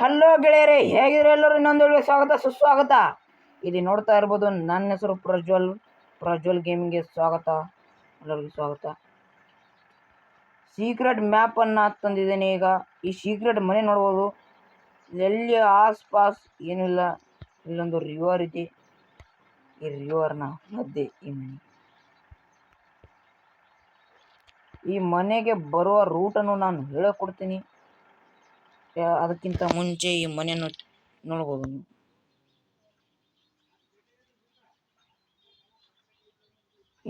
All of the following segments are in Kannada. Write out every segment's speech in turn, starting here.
ಹಲೋ ಗೆಳೆಯರೇ, ಹೇಗಿದ್ರೆ ಎಲ್ಲರೂ ಇನ್ನೊಂದು ಸ್ವಾಗತ ಸುಸ್ವಾಗತ. ಇಲ್ಲಿ ನೋಡ್ತಾ ಇರ್ಬೋದು, ನನ್ನ ಹೆಸರು ಪ್ರಜ್ವಲ್ ಗೇಮಿಂಗ್ಗೆ ಸ್ವಾಗತ. ಎಲ್ಲರಿಗೂ ಸ್ವಾಗತ. ಸೀಕ್ರೆಟ್ ಮ್ಯಾಪ್ ಅನ್ನ ತಂದಿದ್ದೇನೆ. ಈಗ ಈ ಸೀಕ್ರೆಟ್ ಮನೆ ನೋಡ್ಬೋದು. ಎಲ್ಲಿ ಆಸ್ಪಾಸ್ ಏನಿಲ್ಲ. ಇಲ್ಲೊಂದು ರಿವರ್ ಇದೆ. ಈ ರಿವರ್ನ ಮಧ್ಯೆ ಈ ಮನೆಗೆ ಬರುವ ರೂಟನ್ನು ನಾನು ಹೇಳಿಕೊಡ್ತೀನಿ. ಅದಕ್ಕಿಂತ ಮುಂಚೆ ಈ ಮನೆಯನ್ನು ನೋಡ್ಬೋದು.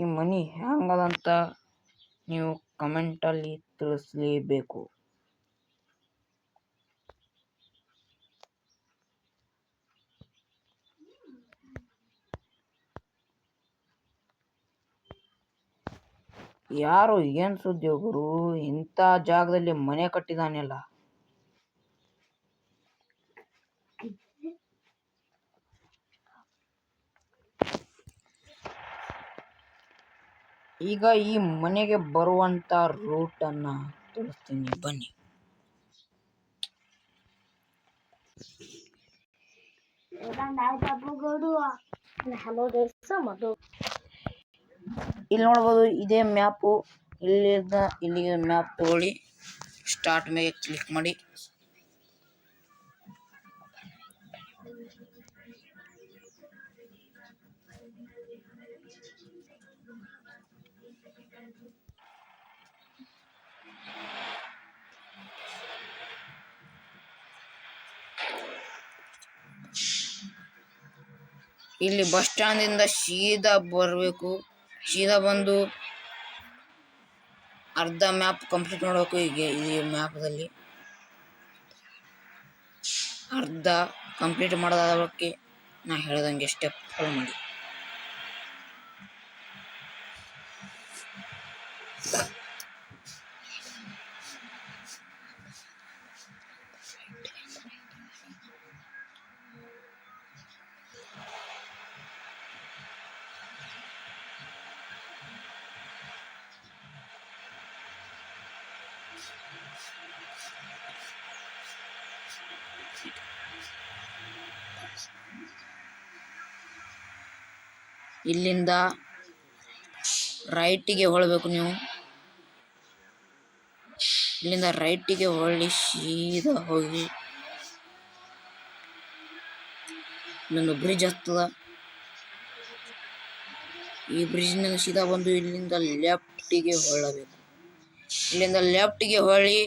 ಈ ಮನೆ ಹ್ಯಾಂಗದಂತ ನೀವು ಕಮೆಂಟಲ್ಲಿ ತಿಳಿಸಲೇಬೇಕು. ಯಾರು ಏನ್ ಸುದ್ದಿ ಗುರು, ಇಂಥ ಜಾಗದಲ್ಲಿ ಮನೆ ಕಟ್ಟಿದಾನೆಲ್ಲ. ಈಗ ಈ ಮನೆಗೆ ಬರುವಂತ ರೂಟ್ ಅನ್ನ ತಿಳಿಸ್ತೀನಿ, ಬನ್ನಿ. ಇಲ್ಲಿ ನೋಡ್ಬೋದು, ಇದೇ ಮ್ಯಾಪು. ಇಲ್ಲಿಂದ ಇಲ್ಲಿಗೆ ಮ್ಯಾಪ್ ತಗೊಳ್ಳಿ, ಸ್ಟಾರ್ಟ್ ಮೇಲೆ ಕ್ಲಿಕ್ ಮಾಡಿ. ಇಲ್ಲಿ ಬಸ್ ಸ್ಟ್ಯಾಂಡ್ ಇಂದ ಸೀದಾ ಬರಬೇಕು. ಸೀದಾ ಬಂದು ಅರ್ಧ ಮ್ಯಾಪ್ ಕಂಪ್ಲೀಟ್ ಮಾಡಬೇಕು. ಈಗ ಈ ಮ್ಯಾಪ್ದಲ್ಲಿ ಅರ್ಧ ಕಂಪ್ಲೀಟ್ ಮಾಡೋದಕ್ಕೆ ನಾ ಹೇಳ್ದಂಗೆ ಸ್ಟೆಪ್ ಫಾಲೋ ಮಾಡಿ. ಇಲ್ಲಿಂದ ರೈಟಿಗೆ ಹೊಳಬೇಕು ನೀವು. ಇಲ್ಲಿಂದ ರೈಟಿಗೆ ಹೊಳ್ಳಿ ಸೀದಾ ಹೋಗಿ ಇಲ್ಲೊಂದು ಬ್ರಿಡ್ಜ್ ಹತ್ತದ. ಈ ಬ್ರಿಡ್ಜ್ನಿಂದ ಸೀದಾ ಬಂದು ಇಲ್ಲಿಂದ ಲೆಫ್ಟಿಗೆ ಹೊಳ್ಳಬೇಕು. ಇಲ್ಲಿಂದ ಲೆಫ್ಟಿಗೆ ಹೊಳ್ಳಿ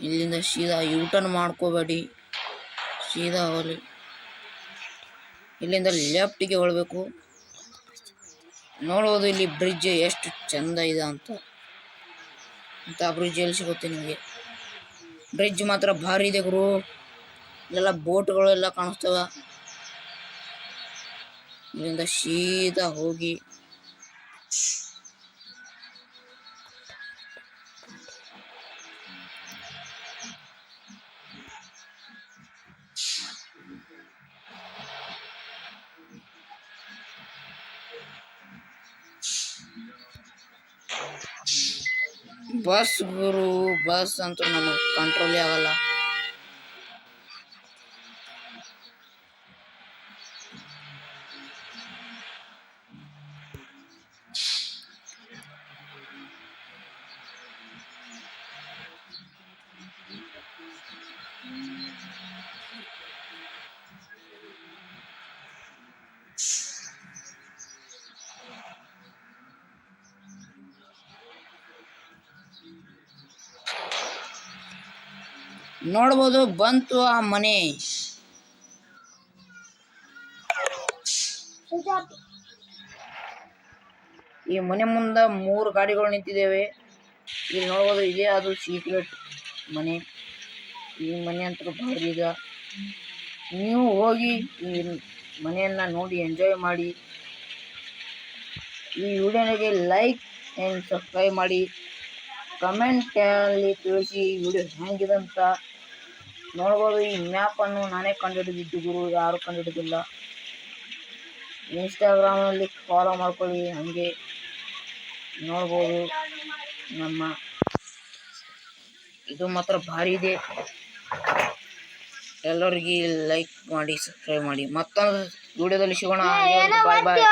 ಇಲ್ಲಿಂದ ಸೀದಾ ಯೂಟರ್ನ್ ಮಾಡ್ಕೋಬೇಡಿ, ಸೀದಾ ಹೋಗ್ಲಿ. ಇಲ್ಲಿಂದ ಲೆಫ್ಟಿಗೆ ಹೊಳ್ಬೇಕು. ನೋಡ್ಬೋದು ಇಲ್ಲಿ ಬ್ರಿಡ್ಜ್ ಎಷ್ಟು ಚಂದ ಇದೆ ಅಂತ. ಬ್ರಿಡ್ಜ್ ಎಲ್ಲಿ ಸಿಗುತ್ತೆ ನಿಮಗೆ? ಬ್ರಿಡ್ಜ್ ಮಾತ್ರ ಭಾರಿ ಇದೆ ಗುರು. ಇಲ್ಲೆಲ್ಲ ಬೋಟ್ಗಳೆಲ್ಲ ಕಾಣಿಸ್ತವ. ಇಲ್ಲಿಂದ ಸೀದಾ ಹೋಗಿ ಬಸ್ ಗುರು, ಬಸ್ ಅಂತೂ ನಮಗೆ ಕಂಟ್ರೋಲೇ ಆಗಲ್ಲ. ನೋಡ್ಬೋದು, ಬಂತು ಆ ಮನೆ. ಈ ಮನೆ ಮುಂದೆ 3 ಗಾಡಿಗಳು ನಿಂತಿದ್ದೇವೆ. ಇಲ್ಲಿ ನೋಡ್ಬೋದು, ಇದೇ ಅದು ಸೀಕ್ರೆಟ್ ಮನೆ. ಈ ಮನೆ ಅಂತೂ ಭಾರಿ ಇದೆ. ನೀವು ಹೋಗಿ ಈ ಮನೆಯನ್ನ ನೋಡಿ ಎಂಜಾಯ್ ಮಾಡಿ. ಈ ವಿಡಿಯೋನಿಗೆ ಲೈಕ್ ಆ್ಯಂಡ್ ಸಬ್ಸ್ಕ್ರೈಬ್ ಮಾಡಿ. ಕಮೆಂಟಲ್ಲಿ ತಿಳಿಸಿ ಈ ವಿಡಿಯೋ ಹೆಂಗಿದೆ ಅಂತ. ನೋಡ್ಬೋದು, ಈ ಮ್ಯಾಪನ್ನು ನಾನೇ ಕಂಡುಹಿಡಿದಿದ್ದು ಗುರು, ಯಾರು ಕಂಡುಹಿಡಿದಿಲ್ಲ. ಇನ್ಸ್ಟಾಗ್ರಾಮಲ್ಲಿ ಫಾಲೋ ಮಾಡ್ಕೊಳ್ಳಿ. ಹಂಗೆ ನೋಡ್ಬೋದು ನಮ್ಮ ಇದು ಮಾತ್ರ ಭಾರಿ ಇದೆ. ಎಲ್ಲರಿಗೆ ಲೈಕ್ ಮಾಡಿ, ಸಬ್ಸ್ಕ್ರೈಬ್ ಮಾಡಿ. ಮತ್ತೊಂದು ವಿಡಿಯೋದಲ್ಲಿ ಸಿಗೋಣ. ಬಾಯ್ ಬಾಯ್.